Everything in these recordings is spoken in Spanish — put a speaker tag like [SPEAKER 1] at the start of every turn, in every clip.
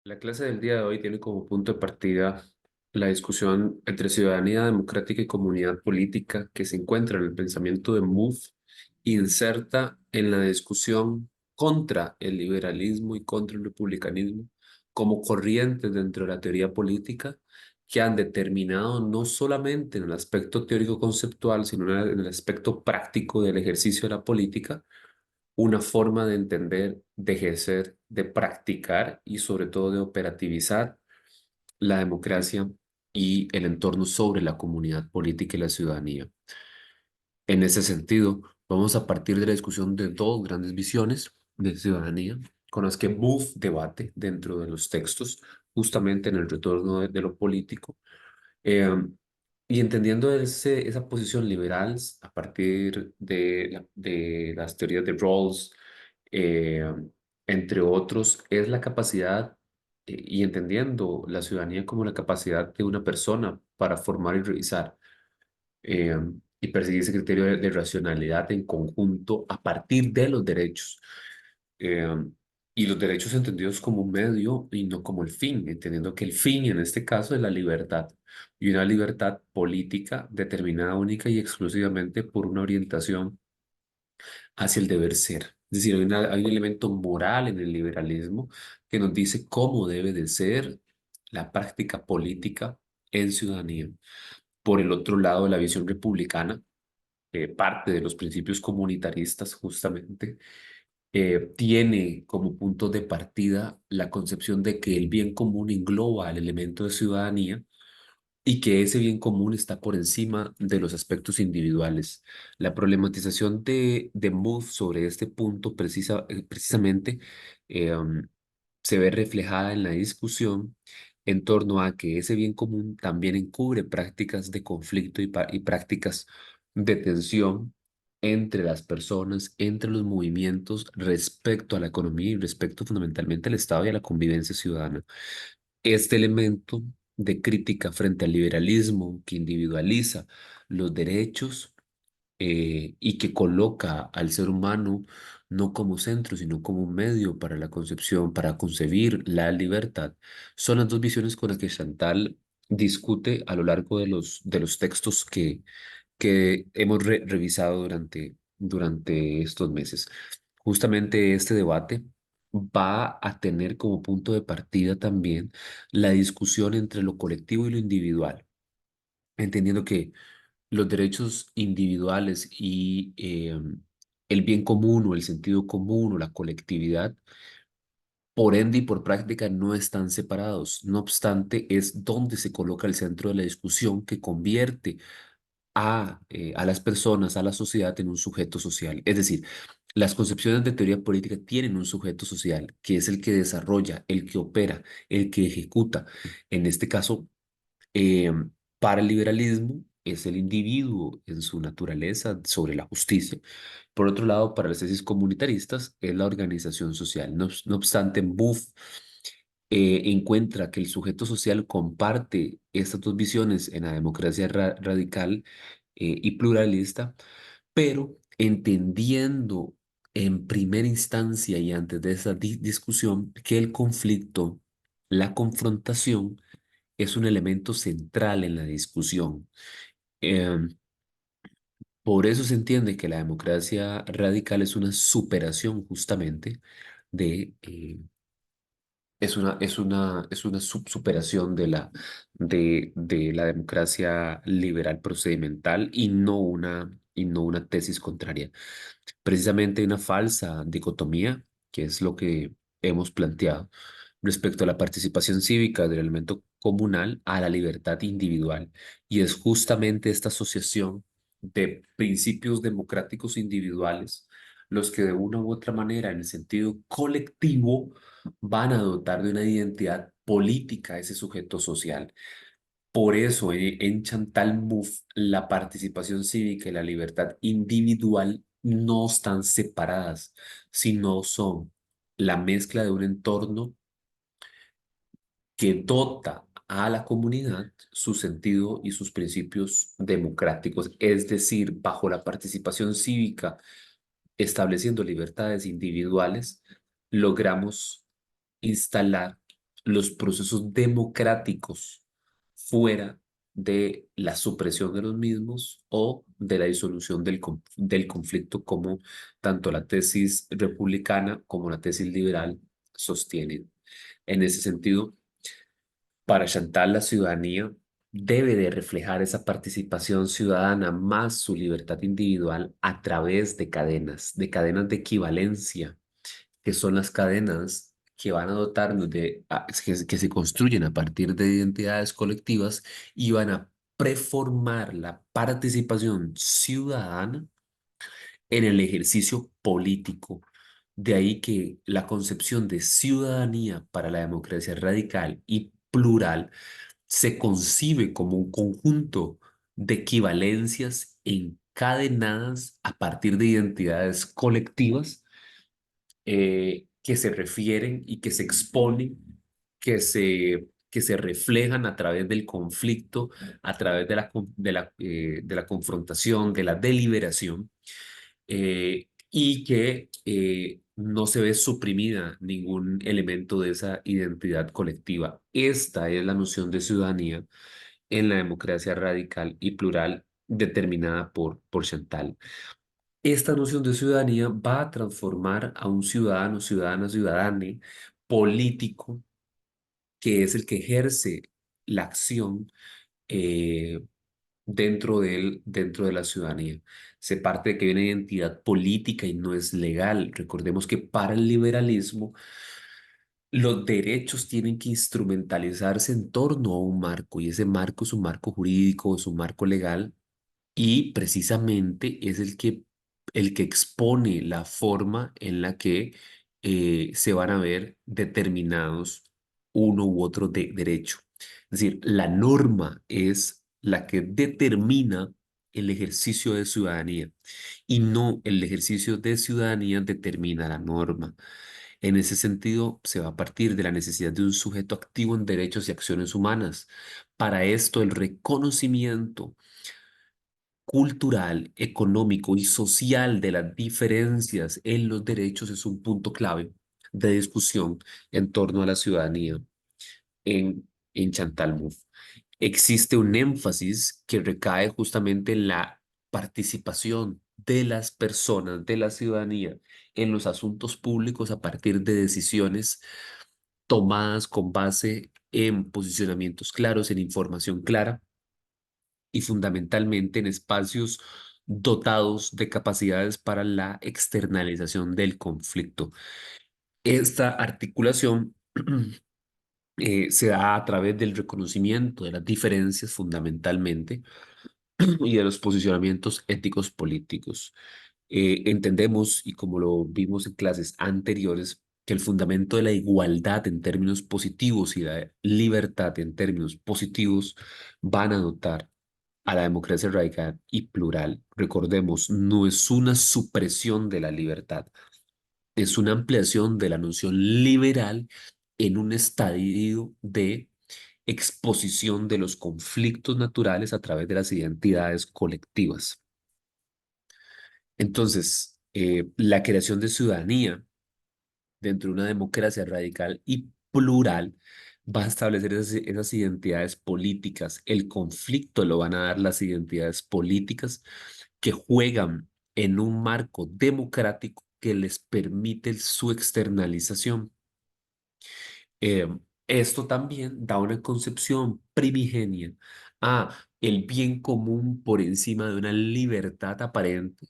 [SPEAKER 1] La clase del día de hoy tiene como punto de partida la discusión entre ciudadanía democrática y comunidad política que se encuentra en el pensamiento de Mouffe, inserta en la discusión contra el liberalismo y contra el republicanismo como corrientes dentro de la teoría política que han determinado no solamente en el aspecto teórico conceptual, sino en el aspecto práctico del ejercicio de la política una forma de entender, de ejercer, de practicar y sobre todo de operativizar la democracia y el entorno sobre la comunidad política y la ciudadanía. En ese sentido, vamos a partir de la discusión de dos grandes visiones de ciudadanía con las que Mouffe debate dentro de los textos, justamente en el retorno de lo político. Eh, y entendiendo esa posición liberal a partir de las teorías de Rawls, eh, entre otros, es la capacidad y entendiendo la ciudadanía como la capacidad de una persona para formar y revisar eh, y perseguir ese criterio de racionalidad en conjunto a partir de los derechos. eh, y los derechos entendidos como un medio y no como el fin, entendiendo que el fin en este caso es la libertad y una libertad política determinada única y exclusivamente por una orientación hacia el deber ser. Es decir, hay un elemento moral en el liberalismo que nos dice cómo debe de ser la práctica política en ciudadanía. Por el otro lado, la visión republicana, parte de los principios comunitaristas justamente, tiene como punto de partida la concepción de que el bien común engloba al elemento de ciudadanía y que ese bien común está por encima de los aspectos individuales. La problematización de Mouffe sobre este punto precisamente se ve reflejada en la discusión en torno a que ese bien común también encubre prácticas de conflicto y prácticas de tensión entre las personas, entre los movimientos respecto a la economía y respecto fundamentalmente al Estado y a la convivencia ciudadana. Este elemento de crítica frente al liberalismo que individualiza los derechos y que coloca al ser humano no como centro, sino como un medio para la concepción, para concebir la libertad, son las dos visiones con las que Chantal discute a lo largo de los textos que hemos revisado durante estos meses. Justamente este debate va a tener como punto de partida también la discusión entre lo colectivo y lo individual, entendiendo que los derechos individuales y el bien común o el sentido común o la colectividad, por ende y por práctica, no están separados. No obstante, es donde se coloca el centro de la discusión que convierte a las personas, a la sociedad en un sujeto social. Es decir, las concepciones de teoría política tienen un sujeto social, que es el que desarrolla, el que opera, el que ejecuta. En este caso, eh, para el liberalismo es el individuo en su naturaleza sobre la justicia. Por otro lado, para las tesis comunitaristas es la organización social. No obstante, Buff encuentra que el sujeto social comparte estas dos visiones en la democracia radical y pluralista, pero entendiendo en primera instancia y antes de esa discusión que el conflicto, la confrontación, es un elemento central en la discusión. Em, por eso se entiende que la democracia radical es una superación justamente de, es una superación de la democracia liberal procedimental y no una tesis contraria. Precisamente una falsa dicotomía, que es lo que hemos planteado respecto a la participación cívica del elemento comunal a la libertad individual. Y es justamente esta asociación de principios democráticos individuales los que de una u otra manera, en el sentido colectivo, van a dotar de una identidad política a ese sujeto social. Por eso, en Chantal Mouffe, la participación cívica y la libertad individual no están separadas, sino son la mezcla de un entorno que dota a la comunidad su sentido y sus principios democráticos, es decir, bajo la participación cívica, estableciendo libertades individuales, logramos instalar los procesos democráticos fuera de la supresión de los mismos o de la disolución del conflicto, como tanto la tesis republicana como la tesis liberal sostienen. En ese sentido, para Chantal, la ciudadanía debe de reflejar esa participación ciudadana más su libertad individual a través de cadenas de equivalencia, que son las cadenas que van a dotarnos que se construyen a partir de identidades colectivas y van a preformar la participación ciudadana en el ejercicio político. De ahí que la concepción de ciudadanía para la democracia radical y plural se concibe como un conjunto de equivalencias encadenadas a partir de identidades colectivas que se refieren y que se exponen, que se reflejan a través del conflicto, a través de la confrontación, de la deliberación, y que no se ve suprimida ningún elemento de esa identidad colectiva. Esta es la noción de ciudadanía en la democracia radical y plural determinada por Chantal. Esta noción de ciudadanía va a transformar a un ciudadano, ciudadana, ciudadane político, que es el que ejerce la acción eh, dentro de la ciudadanía. Se parte de que hay una identidad política y no es legal. Recordemos que para el liberalismo los derechos tienen que instrumentalizarse en torno a un marco, y ese marco es un marco jurídico, es un marco legal, y precisamente es el que expone la forma en la que se van a ver determinados uno u otro derecho. Es decir, la norma es la que determina el ejercicio de ciudadanía y no el ejercicio de ciudadanía determina la norma. En ese sentido, se va a partir de la necesidad de un sujeto activo en derechos y acciones humanas. Para esto, el reconocimiento cultural, económico y social de las diferencias en los derechos es un punto clave de discusión en torno a la ciudadanía en Chantal Mouffe. Existe un énfasis que recae justamente en la participación de las personas, de la ciudadanía, en los asuntos públicos a partir de decisiones tomadas con base en posicionamientos claros, en información clara y fundamentalmente en espacios dotados de capacidades para la externalización del conflicto. Esta articulación se da a través del reconocimiento de las diferencias fundamentalmente y de los posicionamientos éticos políticos. Entendemos, y como lo vimos en clases anteriores, que el fundamento de la igualdad en términos positivos y la libertad en términos positivos van a dotar a la democracia radical y plural. Recordemos, no es una supresión de la libertad, es una ampliación de la noción liberal en un estadio de exposición de los conflictos naturales a través de las identidades colectivas. Entonces, la creación de ciudadanía dentro de una democracia radical y plural va a establecer esas identidades políticas. El conflicto lo van a dar las identidades políticas que juegan en un marco democrático que les permite su externalización. Eh, Esto también da una concepción primigenia a el bien común por encima de una libertad aparente,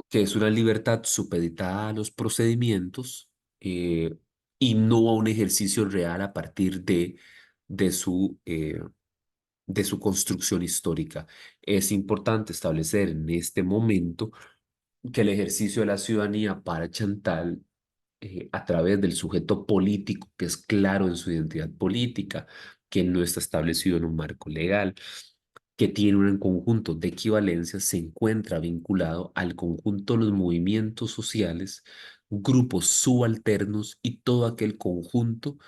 [SPEAKER 1] que es una libertad supeditada a los procedimientos y no a un ejercicio real a partir de su, eh, de su construcción histórica. Es importante establecer en este momento que el ejercicio de la ciudadanía para Chantal, a través del sujeto político, que es claro en su identidad política, que no está establecido en un marco legal, que tiene un conjunto de equivalencias, se encuentra vinculado al conjunto de los movimientos sociales, grupos subalternos y todo aquel conjunto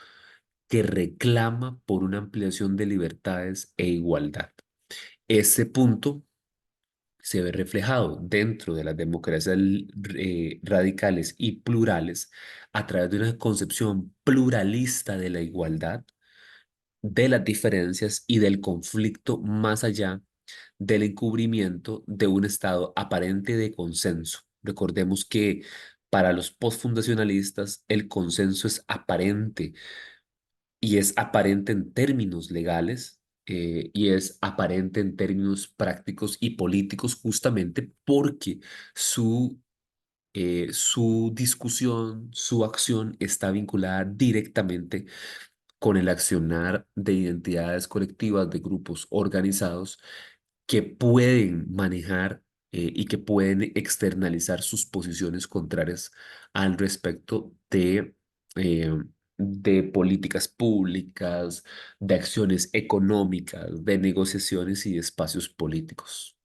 [SPEAKER 1] que reclama por una ampliación de libertades e igualdad. Ese punto se ve reflejado dentro de las democracias radicales y plurales a través de una concepción pluralista de la igualdad, de las diferencias y del conflicto más allá del encubrimiento de un estado aparente de consenso. Recordemos que para los postfundacionalistas el consenso es aparente y es aparente en términos legales y es aparente en términos prácticos y políticos justamente porque su discusión, su acción está vinculada directamente con el accionar de identidades colectivas, de grupos organizados que pueden manejar y que pueden externalizar sus posiciones contrarias al respecto eh, de políticas públicas, de acciones económicas, de negociaciones y de espacios políticos.